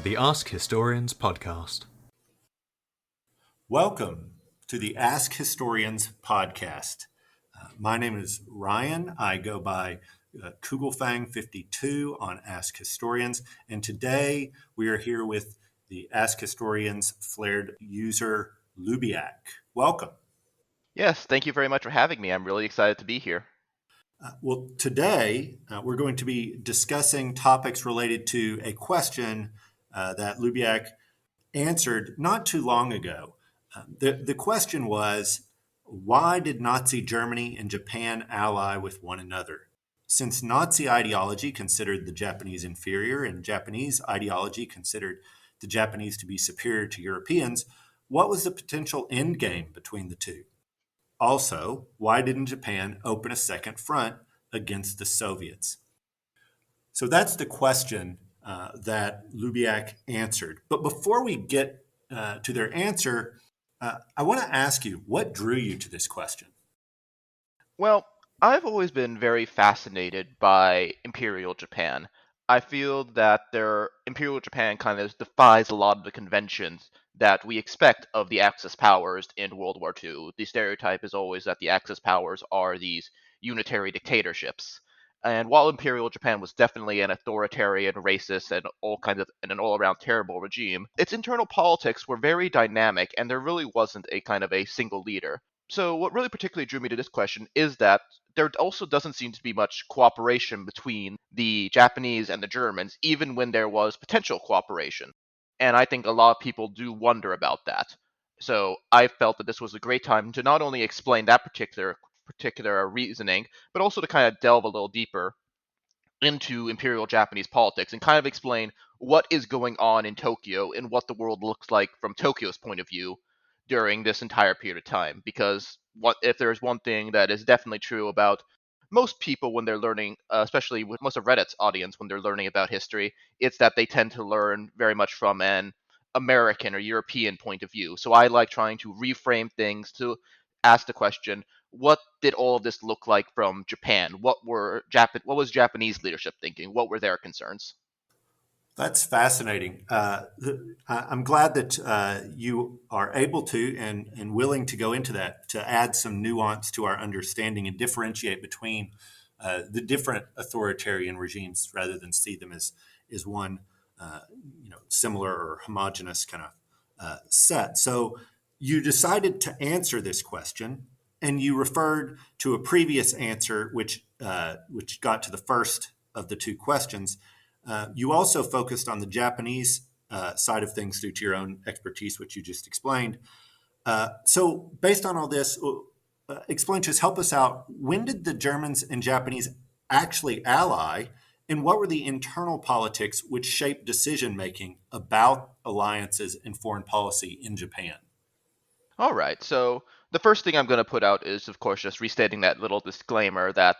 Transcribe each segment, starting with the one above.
to the Ask Historians podcast. Welcome to the Ask Historians podcast. My name is Ryan. I go by Kugelfang52 on Ask Historians, and today we are here with the Ask Historians flared user Lubyak. Welcome. Yes, thank you very much for having me. I'm really excited to be here. Well, today we're going to be discussing topics related to a question that Lubyak answered not too long ago. The question was, why did Nazi Germany and Japan ally with one another? Since Nazi ideology considered the Japanese inferior and Japanese ideology considered the Japanese to be superior to Europeans, what was the potential endgame between the two? Also, why didn't Japan open a second front against the Soviets? So that's the question that Lubyak answered. But before we get to their answer, I want to ask you, what drew you to this question? Well, I've always been very fascinated by Imperial Japan. I feel that their Imperial Japan kind of defies a lot of the conventions that we expect of the Axis powers in World War II. The stereotype is always that the Axis powers are these unitary dictatorships. And while Imperial Japan was definitely an authoritarian, racist, and an all-around terrible regime, its internal politics were very dynamic, and there really wasn't a kind of a single leader. So what really particularly drew me to this question is that there also doesn't seem to be much cooperation between the Japanese and the Germans, even when there was potential cooperation. And I think a lot of people do wonder about that. So I felt that this was a great time to not only explain that particular reasoning, but also to kind of delve a little deeper into Imperial Japanese politics and kind of explain what is going on in Tokyo and what the world looks like from Tokyo's point of view during this entire period of time. Because if there's one thing that is definitely true about most people when they're learning, especially with most of Reddit's audience when they're learning about history, it's that they tend to learn very much from an American or European point of view. So I like trying to reframe things to ask the question, what did all of this look like from Japan? What was Japanese leadership thinking? What were their concerns? That's fascinating. I'm glad that you are able to and willing to go into that to add some nuance to our understanding and differentiate between the different authoritarian regimes rather than see them as one similar or homogenous kind of set. So you decided to answer this question, and you referred to a previous answer which got to the first of the two questions. You also focused on the Japanese side of things due to your own expertise, which you just explained. So based on all this, explain to us, help us out. When did the Germans and Japanese actually ally, and what were the internal politics which shaped decision-making about alliances and foreign policy in Japan? All right, so the first thing I'm going to put out is, of course, just restating that little disclaimer that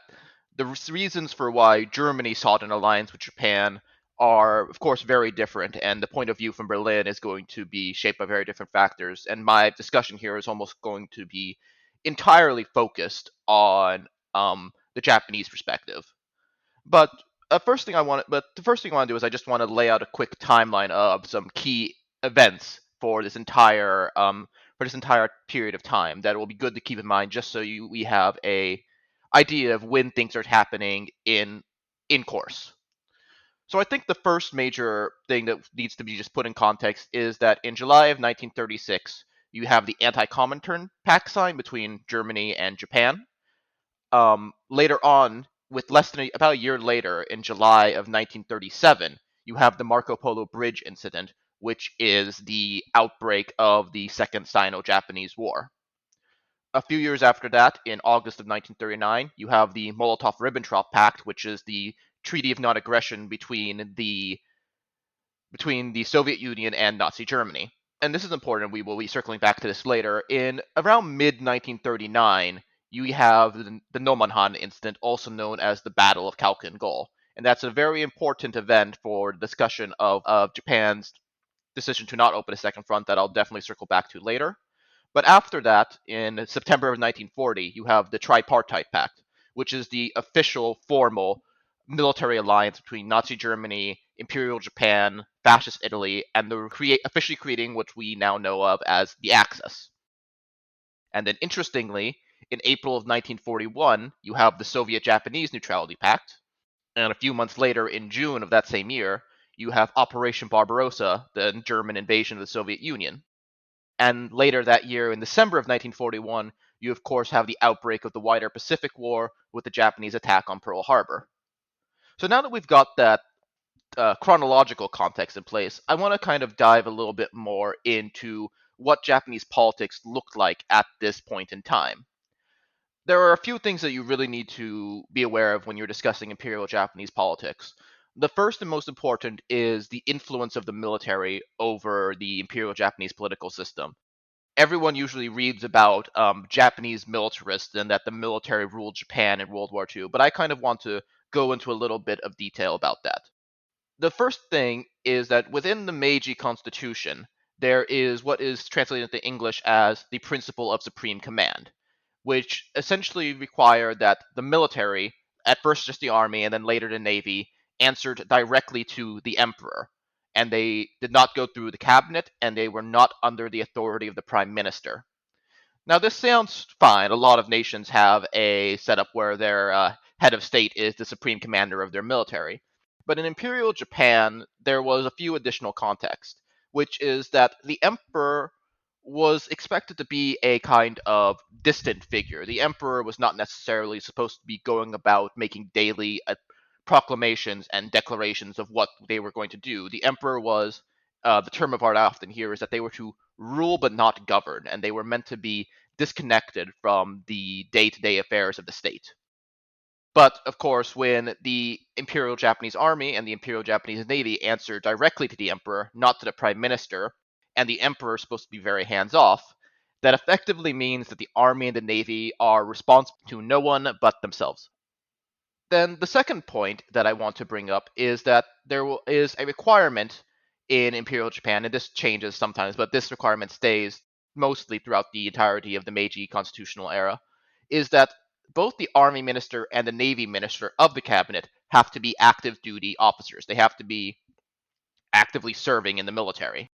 the reasons for why Germany sought an alliance with Japan are, of course, very different, and the point of view from Berlin is going to be shaped by very different factors. And my discussion here is almost going to be entirely focused on the Japanese perspective. But the first thing I want to do is I just want to lay out a quick timeline of some key events for this entire period of time that will be good to keep in mind, just so we have a idea of when things are happening in course. So I think the first major thing that needs to be just put in context is that in July of 1936, you have the Anti-Comintern Pact signed between Germany and Japan. Later on, about a year later, in July of 1937, you have the Marco Polo Bridge incident, which is the outbreak of the Second Sino-Japanese War. A few years after that, in August of 1939, you have the Molotov-Ribbentrop Pact, which is the treaty of non-aggression between the Soviet Union and Nazi Germany. And this is important, we will be circling back to this later. In around mid-1939, you have the Nomenhan Incident, also known as the Battle of Khalkhin Gol. And that's a very important event for discussion of Japan's decision to not open a second front that I'll definitely circle back to later. But after that, in September of 1940, you have the Tripartite Pact, which is the official, formal military alliance between Nazi Germany, Imperial Japan, Fascist Italy, and they're officially creating what we now know of as the Axis. And then interestingly, in April of 1941, you have the Soviet-Japanese Neutrality Pact, and a few months later, in June of that same year, you have Operation Barbarossa, the German invasion of the Soviet Union. And later that year, in December of 1941, you of course have the outbreak of the wider Pacific War with the Japanese attack on Pearl Harbor. So now that we've got that chronological context in place, I want to kind of dive a little bit more into what Japanese politics looked like at this point in time. There are a few things that you really need to be aware of when you're discussing Imperial Japanese politics. The first and most important is the influence of the military over the Imperial Japanese political system. Everyone usually reads about Japanese militarists and that the military ruled Japan in World War II, but I kind of want to go into a little bit of detail about that. The first thing is that within the Meiji Constitution, there is what is translated into English as the principle of supreme command, which essentially required that the military, at first just the army and then later the navy, answered directly to the emperor. And they did not go through the cabinet, and they were not under the authority of the prime minister. Now, this sounds fine. A lot of nations have a setup where their head of state is the supreme commander of their military. But in Imperial Japan, there was a few additional context, which is that the emperor was expected to be a kind of distant figure. The emperor was not necessarily supposed to be going about making daily proclamations and declarations of what they were going to do. The emperor was, the term of art I often hear is that they were to rule but not govern, and they were meant to be disconnected from the day-to-day affairs of the state. But, of course, when the Imperial Japanese Army and the Imperial Japanese Navy answer directly to the emperor, not to the prime minister, and the emperor is supposed to be very hands-off, that effectively means that the army and the navy are responsible to no one but themselves. Then the second point that I want to bring up is that there is a requirement in Imperial Japan, and this changes sometimes, but this requirement stays mostly throughout the entirety of the Meiji constitutional era, is that both the army minister and the navy minister of the cabinet have to be active duty officers. They have to be actively serving in the military,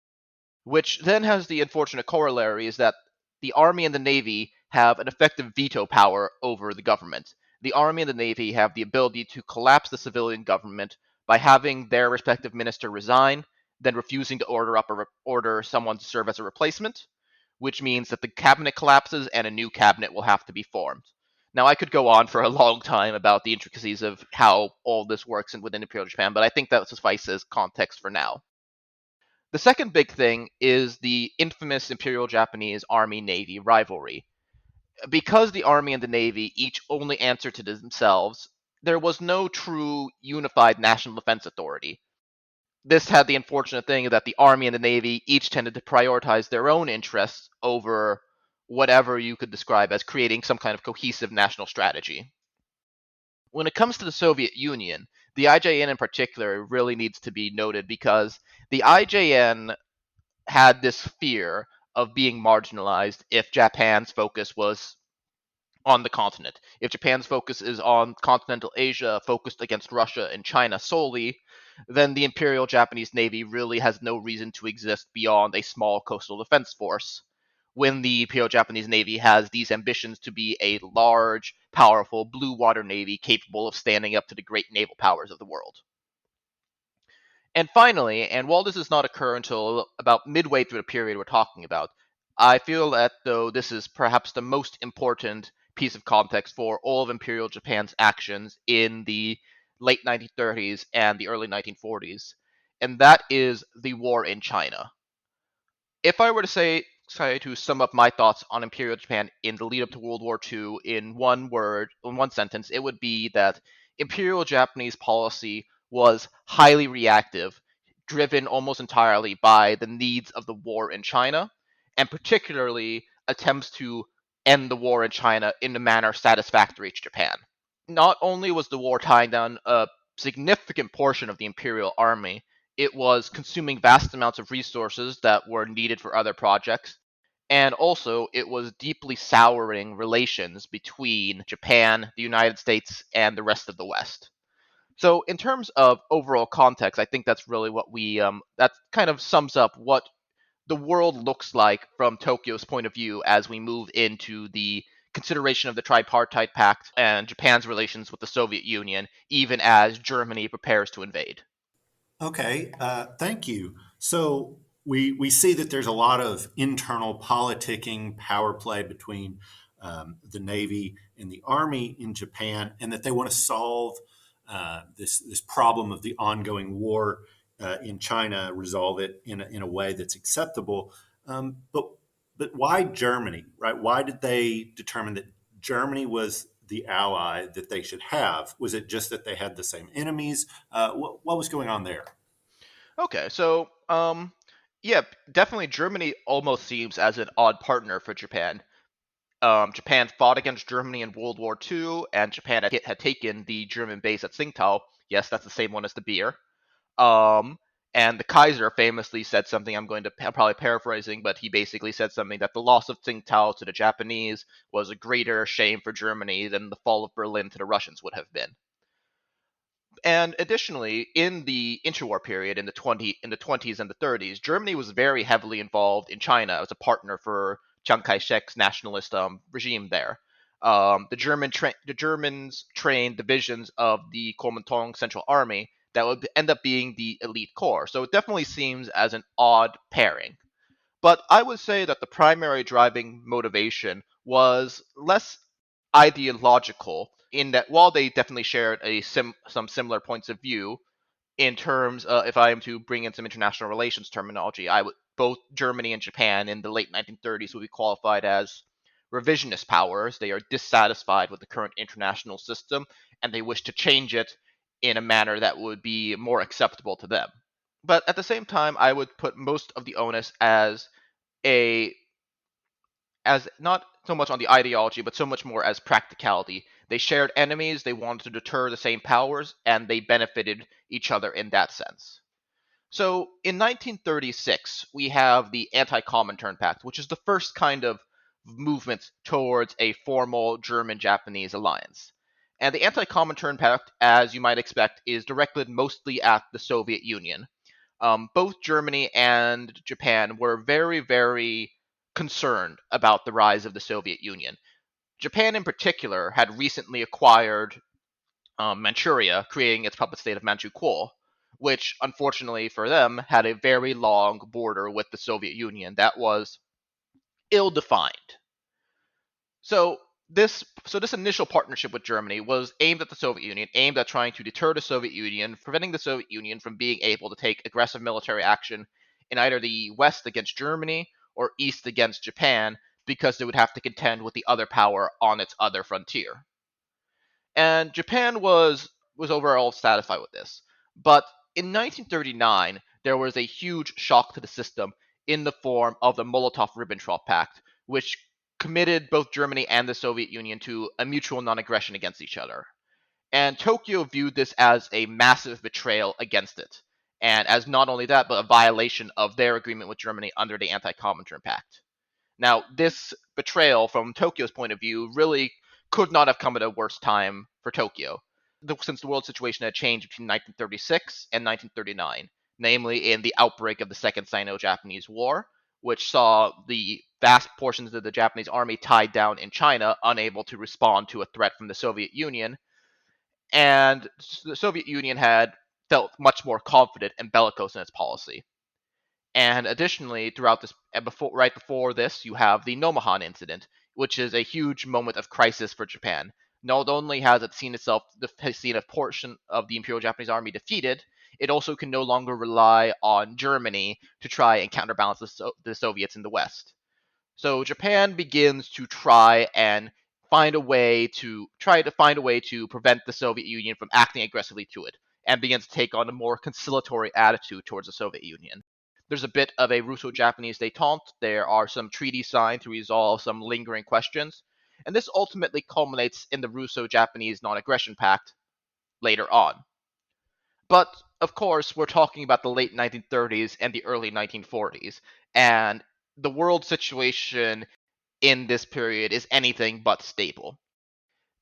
which then has the unfortunate corollary is that the army and the navy have an effective veto power over the government. The army and the navy have the ability to collapse the civilian government by having their respective minister resign, then refusing to order someone to serve as a replacement, which means that the cabinet collapses and a new cabinet will have to be formed. Now, I could go on for a long time about the intricacies of how all this works within Imperial Japan, but I think that suffices context for now. The second big thing is the infamous Imperial Japanese Army-Navy rivalry. Because the Army and the Navy each only answer to themselves, there was no true unified national defense authority. This had the unfortunate thing that the Army and the Navy each tended to prioritize their own interests over whatever you could describe as creating some kind of cohesive national strategy. When it comes to the Soviet Union, the IJN in particular really needs to be noted because the IJN had this fear of being marginalized if Japan's focus was on the continent. If Japan's focus is on continental Asia, focused against Russia and China solely, then the Imperial Japanese Navy really has no reason to exist beyond a small coastal defense force, when the Imperial Japanese Navy has these ambitions to be a large, powerful blue water navy capable of standing up to the great naval powers of the world. And finally, and while this does not occur until about midway through the period we're talking about, I feel that though this is perhaps the most important piece of context for all of Imperial Japan's actions in the late 1930s and the early 1940s, and that is the war in China. If I were to try to sum up my thoughts on Imperial Japan in the lead up to World War II in one word, in one sentence, it would be that Imperial Japanese policy was highly reactive, driven almost entirely by the needs of the war in China, and particularly attempts to end the war in China in a manner satisfactory to Japan. Not only was the war tying down a significant portion of the Imperial Army, it was consuming vast amounts of resources that were needed for other projects, and also it was deeply souring relations between Japan, the United States, and the rest of the West. So, in terms of overall context, I think that's really what that kind of sums up what the world looks like from Tokyo's point of view as we move into the consideration of the tripartite pact and Japan's relations with the Soviet Union, even as Germany prepares to invade. Okay, thank you. So we see that there's a lot of internal politicking, power play between the Navy and the Army in Japan, and that they want to solve this problem of the ongoing war in China, resolve it in a way that's acceptable. But why Germany, right? Why did they determine that Germany was the ally that they should have? Was it just that they had the same enemies? What was going on there? Okay, so yeah, definitely Germany almost seems as an odd partner for Japan. Japan fought against Germany in World War II, and Japan had taken the German base at Tsingtao. Yes, that's the same one as the beer. Um, and the Kaiser famously said something. I'm probably paraphrasing, but he basically said something that the loss of Tsingtao to the Japanese was a greater shame for Germany than the fall of Berlin to the Russians would have been. And additionally, in the interwar period in the 20s and the 30s, Germany was very heavily involved in China as a partner for Chiang Kai-shek's nationalist regime there. The Germans trained divisions of the Kuomintang Central Army that would end up being the elite corps. So it definitely seems as an odd pairing. But I would say that the primary driving motivation was less ideological, in that while they definitely shared some similar points of view in terms, if I am to bring in some international relations terminology, both Germany and Japan in the late 1930s would be qualified as revisionist powers. They are dissatisfied with the current international system and they wish to change it in a manner that would be more acceptable to them. But at the same time, I would put most of the onus a as not so much on the ideology, but so much more as practicality. They shared enemies, they wanted to deter the same powers, and they benefited each other in that sense. So in 1936, we have the Anti-Comintern Pact, which is the first kind of movement towards a formal German-Japanese alliance. And the Anti-Comintern Pact, as you might expect, is directed mostly at the Soviet Union. Both Germany and Japan were very, very concerned about the rise of the Soviet Union. Japan, in particular, had recently acquired Manchuria, creating its puppet state of Manchukuo, which, unfortunately for them, had a very long border with the Soviet Union that was ill-defined. So this initial partnership with Germany was aimed at the Soviet Union, aimed at trying to deter the Soviet Union, preventing the Soviet Union from being able to take aggressive military action in either the West against Germany or East against Japan, because they would have to contend with the other power on its other frontier. And Japan was overall satisfied with this. But in 1939, there was a huge shock to the system in the form of the Molotov-Ribbentrop Pact, which committed both Germany and the Soviet Union to a mutual non-aggression against each other. And Tokyo viewed this as a massive betrayal against it, and as not only that, but a violation of their agreement with Germany under the Anti-Comintern Pact. Now, this betrayal, from Tokyo's point of view, really could not have come at a worse time for Tokyo, since the world situation had changed between 1936 and 1939, namely in the outbreak of the Second Sino-Japanese War, which saw the vast portions of the Japanese army tied down in China, unable to respond to a threat from the Soviet Union, and the Soviet Union had felt much more confident and bellicose in its policy. And additionally, throughout this, right before this, you have the Nomenhan Incident, which is a huge moment of crisis for Japan. Not only has it seen a portion of the Imperial Japanese Army defeated, it also can no longer rely on Germany to try and counterbalance the Soviets in the West. So Japan begins to try to find a way to prevent the Soviet Union from acting aggressively to it, and begins to take on a more conciliatory attitude towards the Soviet Union. There's a bit of a Russo-Japanese détente. There are some treaties signed to resolve some lingering questions, and this ultimately culminates in the Russo-Japanese Non-Aggression Pact later on. But of course, we're talking about the late 1930s and the early 1940s, and the world situation in this period is anything but stable.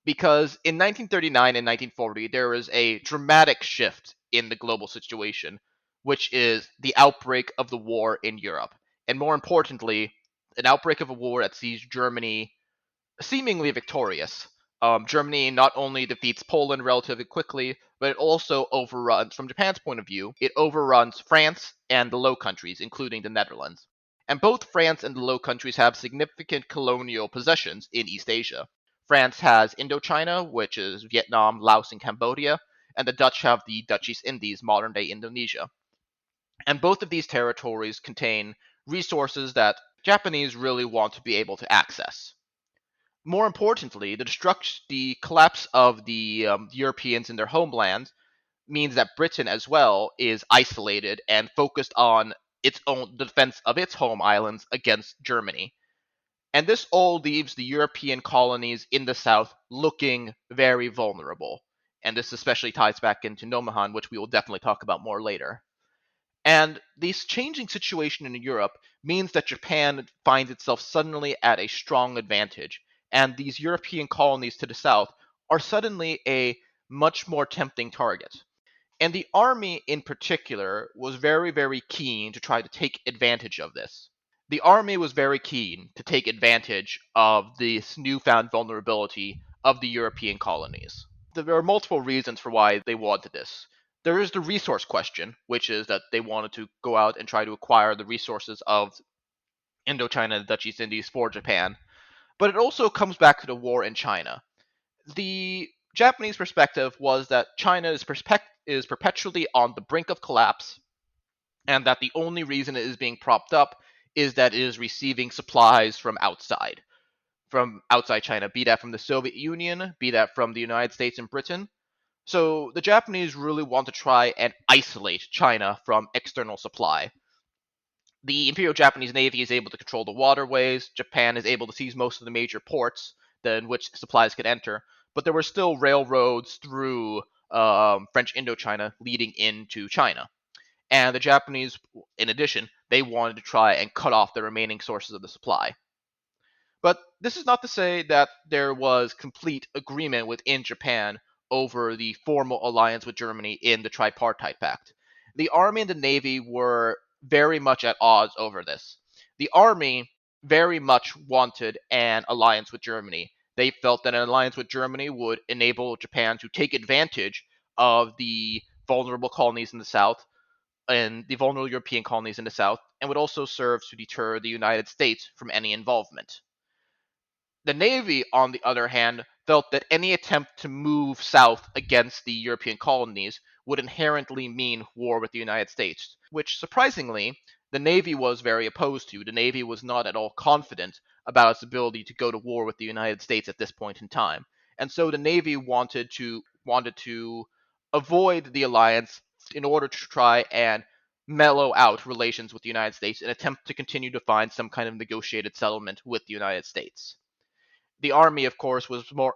Because in 1939 and 1940, there was a dramatic shift in the global situation, which is the outbreak of the war in Europe. And more importantly, an outbreak of a war that sees Germany seemingly victorious. Germany not only defeats Poland relatively quickly, but it also overruns, from Japan's point of view, it overruns France and the Low Countries, including the Netherlands. And both France and the Low Countries have significant colonial possessions in East Asia. France has Indochina, which is Vietnam, Laos, and Cambodia, and the Dutch have the Dutch East Indies, modern day Indonesia. And both of these territories contain resources that Japanese really want to be able to access. More importantly, the collapse of the Europeans in their homeland means that Britain as well is isolated and focused on its own defense of its home islands against Germany. And this all leaves the European colonies in the south looking very vulnerable. And this especially ties back into Nomenhan, which we will definitely talk about more later. And this changing situation in Europe means that Japan finds itself suddenly at a strong advantage, and these European colonies to the south are suddenly a much more tempting target. And the army in particular was very, very keen to try to take advantage of this. The army was very keen to take advantage of this newfound vulnerability of the European colonies. There are multiple reasons for why they wanted this. There is the resource question, which is that they wanted to go out and try to acquire the resources of Indochina and the Dutch East Indies for Japan. But it also comes back to the war in China. The Japanese perspective was that China is perpetually on the brink of collapse, and that the only reason it is being propped up is that it is receiving supplies from outside China, be that from the Soviet Union, be that from the United States and Britain. So the Japanese really want to try and isolate China from external supply. The Imperial Japanese Navy is able to control the waterways. Japan is able to seize most of the major ports in which supplies could enter, but there were still railroads through French Indochina leading into China. And the Japanese, in addition, they wanted to try and cut off the remaining sources of the supply. But this is not to say that there was complete agreement within Japan over the formal alliance with Germany in the Tripartite Pact. The Army and the Navy were very much at odds over this. The Army very much wanted an alliance with Germany. They felt that an alliance with Germany would enable Japan to take advantage of the vulnerable colonies in the South and the vulnerable European colonies in the South, and would also serve to deter the United States from any involvement. The Navy, on the other hand, felt that any attempt to move south against the European colonies would inherently mean war with the United States, which surprisingly, the Navy was very opposed to. The Navy was not at all confident about its ability to go to war with the United States at this point in time. And so the Navy wanted to avoid the alliance in order to try and mellow out relations with the United States and attempt to continue to find some kind of negotiated settlement with the United States. The army, of course, thought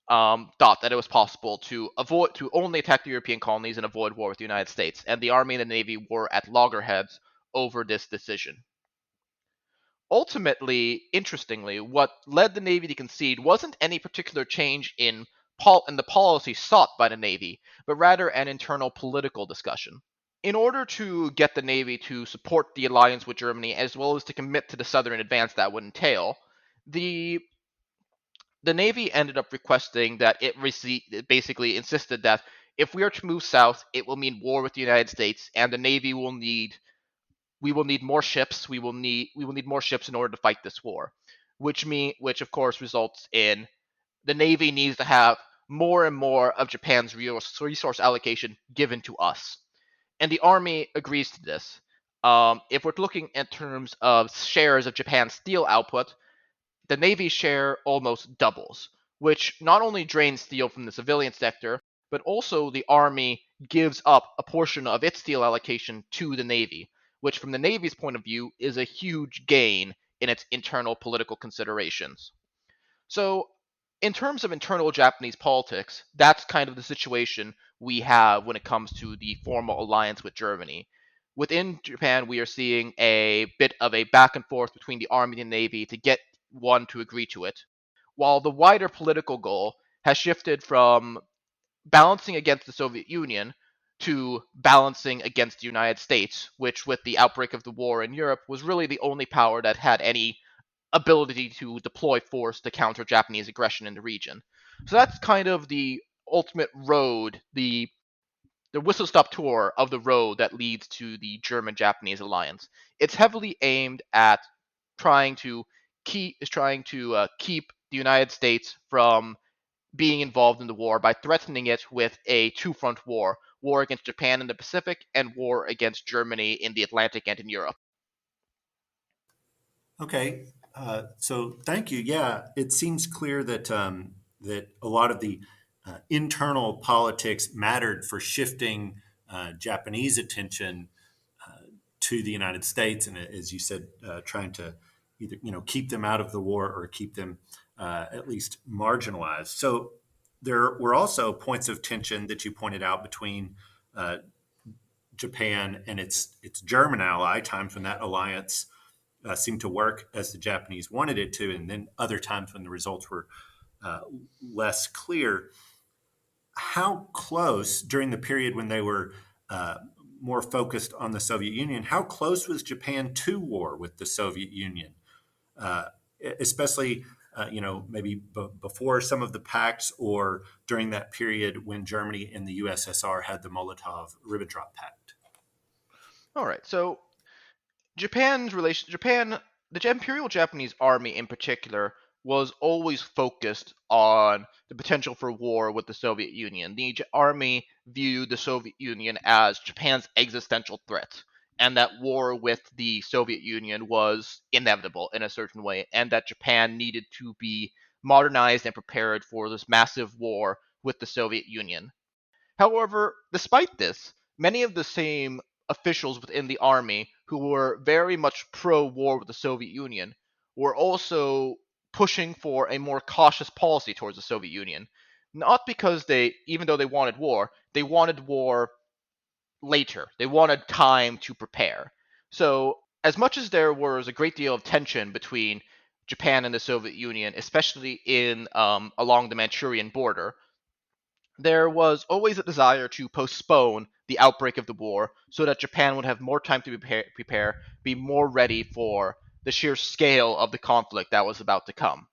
that it was possible to only attack the European colonies and avoid war with the United States, and the army and the navy were at loggerheads over this decision. Ultimately, interestingly, what led the navy to concede wasn't any particular change in the policy sought by the navy, but rather an internal political discussion. In order to get the navy to support the alliance with Germany as well as to commit to the southern advance that would entail, the Navy ended up requesting that it basically insisted that if we are to move south, it will mean war with the United States, and the Navy will need more ships. We will need more ships in order to fight this war, which of course results in the Navy needs to have more and more of Japan's resource allocation given to us, and the Army agrees to this. If we're looking in terms of shares of Japan's steel output, the Navy's share almost doubles, which not only drains steel from the civilian sector, but also the Army gives up a portion of its steel allocation to the Navy, which from the Navy's point of view is a huge gain in its internal political considerations. So, in terms of internal Japanese politics, that's kind of the situation we have when it comes to the formal alliance with Germany. Within Japan, we are seeing a bit of a back and forth between the Army and the Navy to get one to agree to it. while the wider political goal has shifted from balancing against the Soviet Union to balancing against the United States, which, with the outbreak of the war in Europe, was really the only power that had any ability to deploy force to counter Japanese aggression in the region. So that's kind of the ultimate road, the whistle stop tour of the road that leads to the German-Japanese alliance. It's heavily aimed at keep the United States from being involved in the war by threatening it with a two-front war against Japan in the Pacific and war against Germany in the Atlantic and in Europe. Okay, so thank you. Yeah, it seems clear that that a lot of the internal politics mattered for shifting Japanese attention to the United States, and as you said, trying to either keep them out of the war or keep them at least marginalized. So there were also points of tension that you pointed out between Japan and its German ally. Times when that alliance seemed to work as the Japanese wanted it to, and then other times when the results were less clear. How close during the period when they were more focused on the Soviet Union, how close was Japan to war with the Soviet Union, uh, especially maybe before some of the pacts or during that period when Germany and the USSR had the Molotov-Ribbentrop Pact? All right, so the Imperial Japanese Army in particular, was always focused on the potential for war with the Soviet Union. The army viewed the Soviet Union as Japan's existential threat, and that war with the Soviet Union was inevitable in a certain way, and that Japan needed to be modernized and prepared for this massive war with the Soviet Union. However, despite this, many of the same officials within the army who were very much pro war with the Soviet Union were also pushing for a more cautious policy towards the Soviet Union. Not because even though they wanted war later. They wanted time to prepare. So, as much as there was a great deal of tension between Japan and the Soviet Union, especially in along the Manchurian border, there was always a desire to postpone the outbreak of the war so that Japan would have more time to be more ready for the sheer scale of the conflict that was about to come.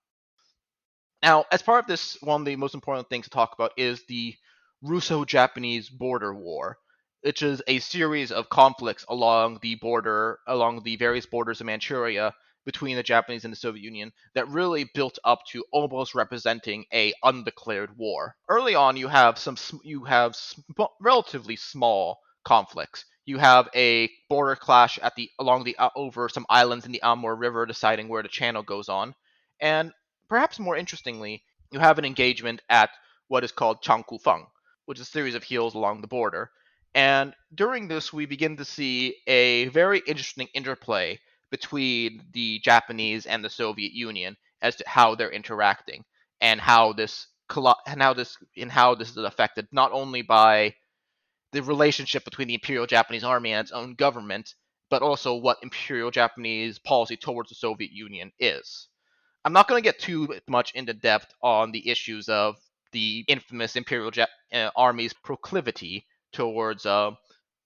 Now, as part of this, one of the most important things to talk about is the Russo-Japanese Border War, which is a series of conflicts along the various borders of Manchuria between the Japanese and the Soviet Union that really built up to almost representing a undeclared war. Early on, relatively small conflicts. You have a border clash over some islands in the Amur River, deciding where the channel goes on, and perhaps more interestingly, you have an engagement at what is called Changkufeng, which is a series of hills along the border. And during this, we begin to see a very interesting interplay between the Japanese and the Soviet Union as to how they're interacting, and how this is affected not only by the relationship between the Imperial Japanese Army and its own government, but also what Imperial Japanese policy towards the Soviet Union is. I'm not going to get too much into depth on the issues of the infamous Army's proclivity towards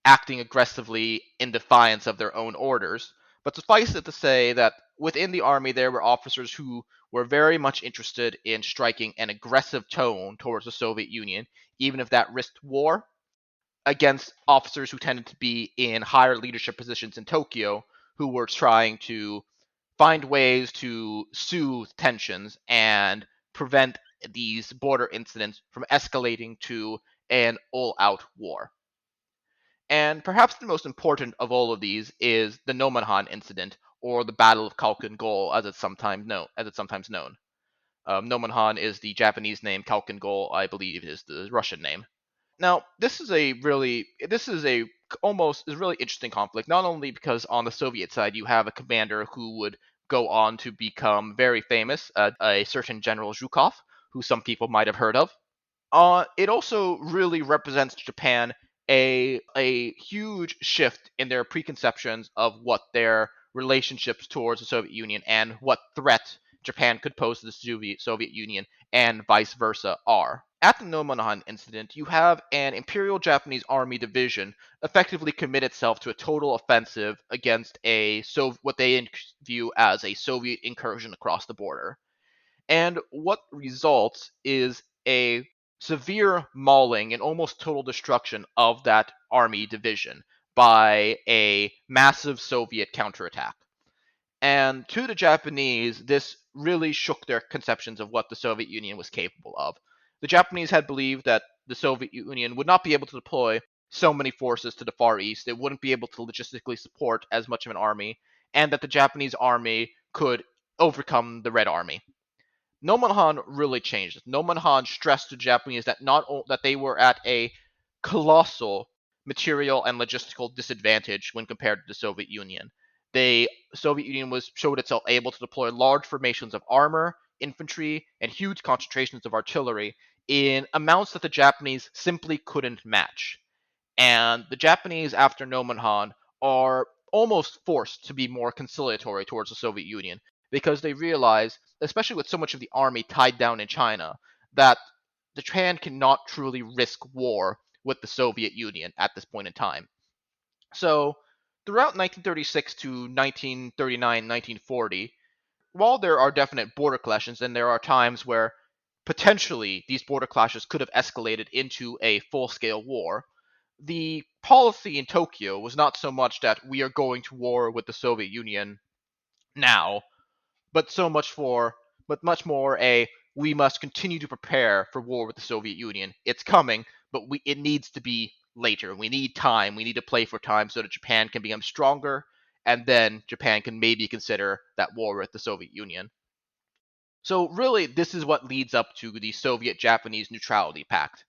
acting aggressively in defiance of their own orders, but suffice it to say that within the Army there were officers who were very much interested in striking an aggressive tone towards the Soviet Union, even if that risked war, against officers who tended to be in higher leadership positions in Tokyo, who were trying to find ways to soothe tensions and prevent these border incidents from escalating to an all-out war. And perhaps the most important of all of these is the Nomenhan Incident, or the Battle of Khalkhin Gol, as it's sometimes known. Nomenhan is the Japanese name. Khalkhin Gol, I believe, is the Russian name. Now, this is a really interesting conflict, not only because on the Soviet side you have a commander who would go on to become very famous, a certain General Zhukov, who some people might have heard of. It also really represents Japan a huge shift in their preconceptions of what their relationships towards the Soviet Union and what threat Japan could pose to the Soviet Union and vice versa are. At the Nomenhan Incident, you have an Imperial Japanese Army division effectively commit itself to a total offensive against what they view as a Soviet incursion across the border. And what results is a severe mauling and almost total destruction of that army division by a massive Soviet counterattack. And to the Japanese, this really shook their conceptions of what the Soviet Union was capable of. The Japanese had believed that the Soviet Union would not be able to deploy so many forces to the Far East, it wouldn't be able to logistically support as much of an army, and that the Japanese army could overcome the Red Army. Nomenhan really changed this. Nomenhan stressed to the Japanese that that they were at a colossal material and logistical disadvantage when compared to the Soviet Union. The Soviet Union showed itself able to deploy large formations of armor, infantry, and huge concentrations of artillery in amounts that the Japanese simply couldn't match. And the Japanese, after Nomenhan, are almost forced to be more conciliatory towards the Soviet Union because they realize, especially with so much of the army tied down in China, that Japan cannot truly risk war with the Soviet Union at this point in time. So, throughout 1936 to 1939, 1940, while there are definite border clashes and there are times where potentially these border clashes could have escalated into a full-scale war, the policy in Tokyo was not so much that we are going to war with the Soviet Union now, but much more a we must continue to prepare for war with the Soviet Union. It's coming, but it needs to be later. We need time. We need to play for time so that Japan can become stronger, and then Japan can maybe consider that war with the Soviet Union. So really, this is what leads up to the Soviet-Japanese Neutrality Pact.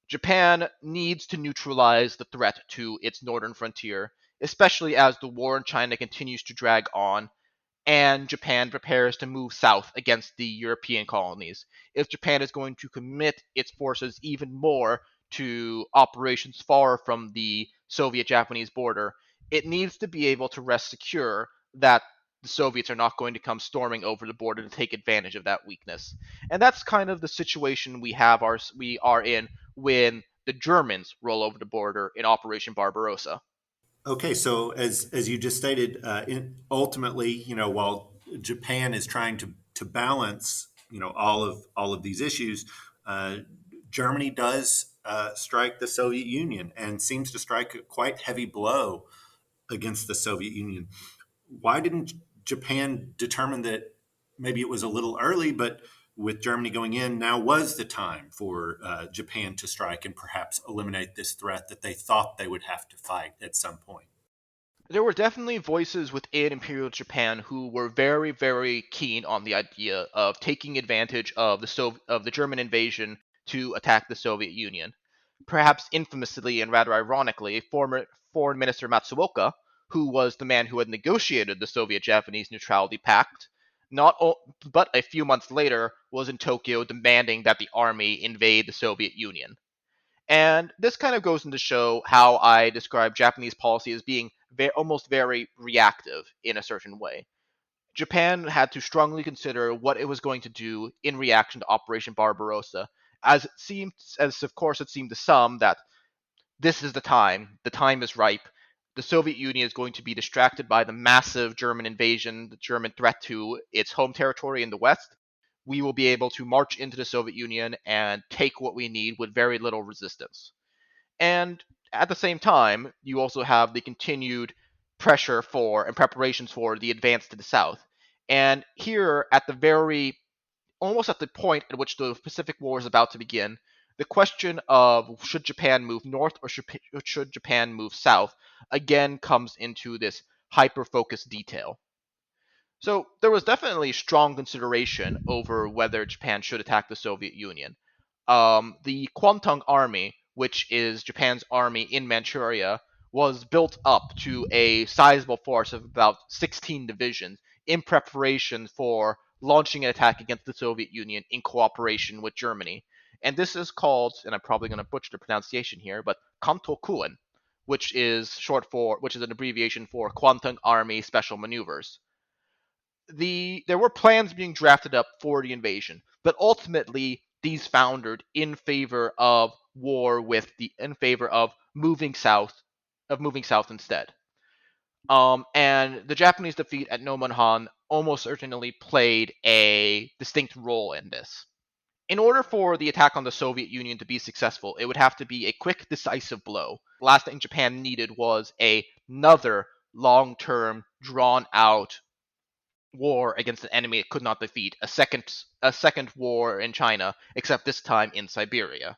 Japan needs to neutralize the threat to its northern frontier, especially as the war in China continues to drag on and Japan prepares to move south against the European colonies. If Japan is going to commit its forces even more to operations far from the Soviet-Japanese border, it needs to be able to rest secure that the Soviets are not going to come storming over the border to take advantage of that weakness. And that's kind of the situation we are in when the Germans roll over the border in Operation Barbarossa. Okay, so as you just stated, ultimately, while Japan is trying to balance, all of these issues, Germany does strike the Soviet Union and seems to strike a quite heavy blow against the Soviet Union. Why didn't Japan determine that maybe it was a little early, but with Germany going in, now was the time for Japan to strike and perhaps eliminate this threat that they thought they would have to fight at some point? There were definitely voices within Imperial Japan who were very, very keen on the idea of taking advantage of the German invasion to attack the Soviet Union. Perhaps infamously and rather ironically, former Foreign Minister Matsuoka, who was the man who had negotiated the Soviet-Japanese Neutrality Pact, but a few months later was in Tokyo demanding that the army invade the Soviet Union. And this kind of goes into show how I describe Japanese policy as being almost very reactive in a certain way. Japan had to strongly consider what it was going to do in reaction to Operation Barbarossa, as of course it seemed to some that this is the time is ripe. The Soviet Union is going to be distracted by the massive German invasion, the German threat to its home territory in the West. We will be able to march into the Soviet Union and take what we need with very little resistance. And at the same time, you also have the continued pressure for and preparations for the advance to the south. And here, almost at the point at which the Pacific War is about to begin, the question of should Japan move north or should Japan move south again comes into this hyper-focused detail. So there was definitely strong consideration over whether Japan should attack the Soviet Union. The Kwantung Army, which is Japan's army in Manchuria, was built up to a sizable force of about 16 divisions in preparation for launching an attack against the Soviet Union in cooperation with Germany. And this is called, and I'm probably going to butcher the pronunciation here, but Kantokuen, which is an abbreviation for Kwantung Army Special Maneuvers. there were plans being drafted up for the invasion, but ultimately these foundered in favor of in favor of moving south instead. And the Japanese defeat at Nomenhan almost certainly played a distinct role in this. In order for the attack on the Soviet Union to be successful, it would have to be a quick, decisive blow. The last thing Japan needed was another long-term, drawn-out war against an enemy it could not defeat, a second war in China, except this time in Siberia.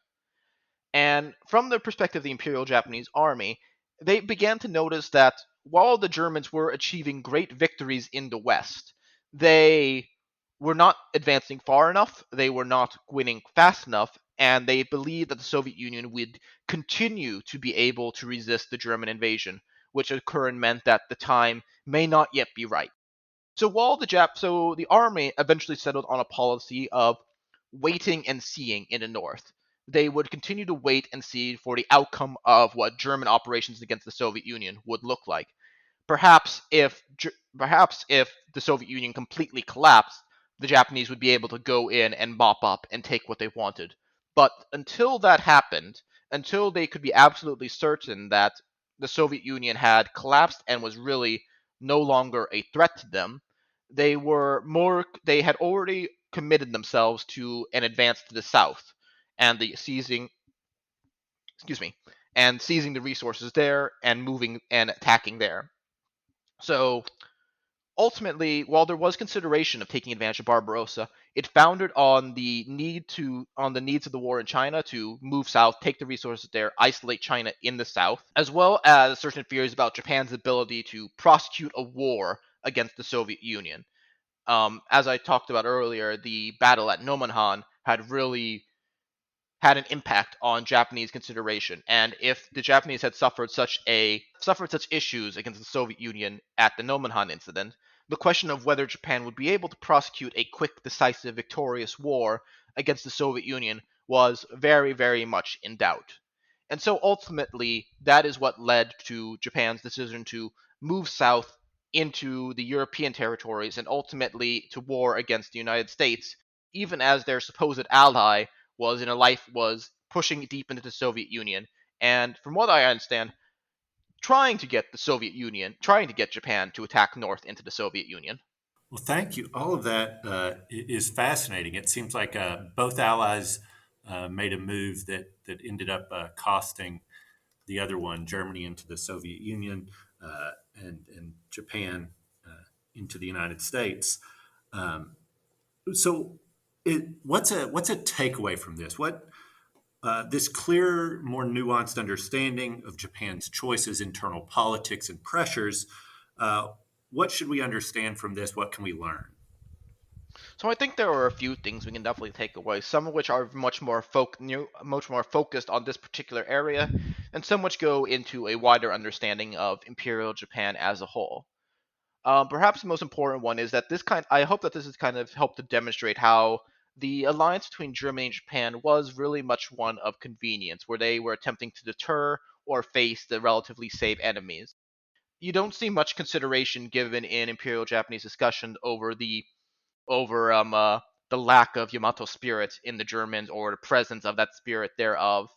And from the perspective of the Imperial Japanese Army, they began to notice that while the Germans were achieving great victories in the West, they were not advancing far enough, they were not winning fast enough, and they believed that the Soviet Union would continue to be able to resist the German invasion, which occurred meant that the time may not yet be right. So the army eventually settled on a policy of waiting and seeing in the north. They would continue to wait and see for the outcome of what German operations against the Soviet Union would look like. Perhaps if the Soviet Union completely collapsed, the Japanese would be able to go in and mop up and take what they wanted. But until that happened, until they could be absolutely certain that the Soviet Union had collapsed and was really no longer a threat to them, they had already committed themselves to an advance to the south and the seizing excuse me and seizing the resources there and moving and attacking there. So ultimately, while there was consideration of taking advantage of Barbarossa, it foundered on the needs of the war in China to move south, take the resources there, isolate China in the south, as well as certain fears about Japan's ability to prosecute a war against the Soviet Union. As I talked about earlier, the battle at Nomenhan had really had an impact on Japanese consideration, and if the Japanese had suffered such issues against the Soviet Union at the Nomenhan Incident, the question of whether Japan would be able to prosecute a quick, decisive, victorious war against the Soviet Union was very, very much in doubt. And so ultimately, that is what led to Japan's decision to move south into the European territories and ultimately to war against the United States, even as their supposed ally was pushing deep into the Soviet Union, and from what I understand, trying to get Japan to attack north into the Soviet Union. Well, thank you. All of that is fascinating. It seems like both allies made a move that ended up costing the other one, Germany into the Soviet Union, and Japan into the United States. So, what's a takeaway from this? What this clear, more nuanced understanding of Japan's choices, internal politics, and pressures. What should we understand from this? What can we learn? So I think there are a few things we can definitely take away, some of which are much more focused on this particular area, and some which go into a wider understanding of Imperial Japan as a whole. Perhaps the most important one is that I hope that this has kind of helped to demonstrate how the alliance between Germany and Japan was really much one of convenience, where they were attempting to deter or face the relatively safe enemies. You don't see much consideration given in Imperial Japanese discussion over the lack of Yamato spirit in the Germans or the presence of that spirit thereof.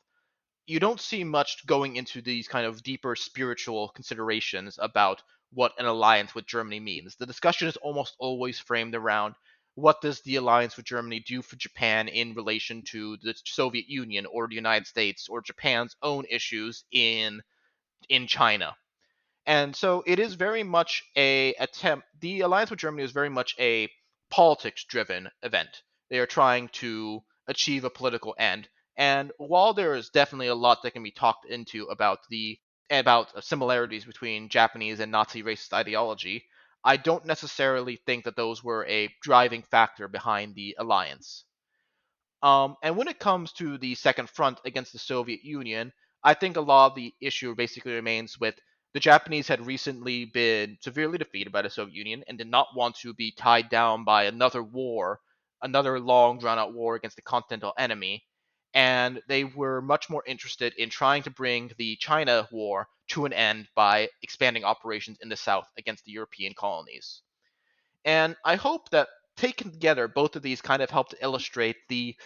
You don't see much going into these kind of deeper spiritual considerations about what an alliance with Germany means. The discussion is almost always framed around what does the alliance with Germany do for Japan in relation to the Soviet Union or the United States or Japan's own issues in China. And so it is very much a attempt. The alliance with Germany is very much a politics-driven event. They are trying to achieve a political end. And while there is definitely a lot that can be talked into about similarities between Japanese and Nazi racist ideology, I don't necessarily think that those were a driving factor behind the alliance. And when it comes to the second front against the Soviet Union, I think a lot of the issue basically remains with the Japanese had recently been severely defeated by the Soviet Union and did not want to be tied down by another war, another long drawn out war against the continental enemy. And they were much more interested in trying to bring the China war to an end by expanding operations in the south against the European colonies. And I hope that taken together, both of these kind of help to illustrate the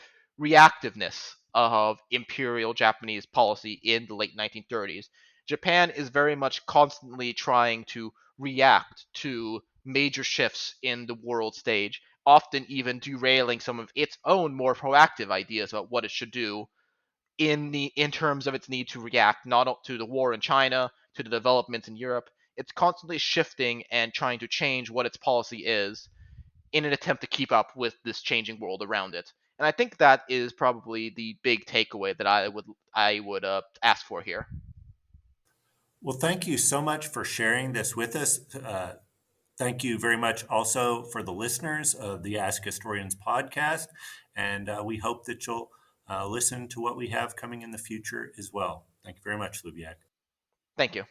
reactiveness of Imperial Japanese policy in the late 1930s. Japan is very much constantly trying to react to major shifts in the world stage, often even derailing some of its own more proactive ideas about what it should do in terms of its need to react not to the war in China, to the developments in Europe. It's constantly shifting and trying to change what its policy is in an attempt to keep up with this changing world around it. And I think that is probably the big takeaway that I would ask for here. Well, thank you so much for sharing this with us. Thank you very much also for the listeners of the Ask Historians podcast. And we hope that you'll listen to what we have coming in the future as well. Thank you very much, Lubyak. Thank you.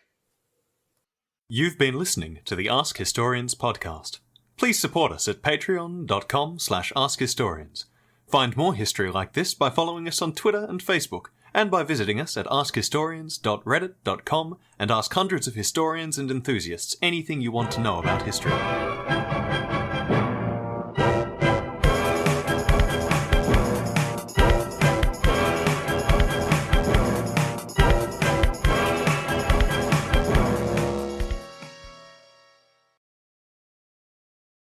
You've been listening to the Ask Historians podcast. Please support us at patreon.com/askhistorians. Find more history like this by following us on Twitter and Facebook, and by visiting us at askhistorians.reddit.com and ask hundreds of historians and enthusiasts anything you want to know about history.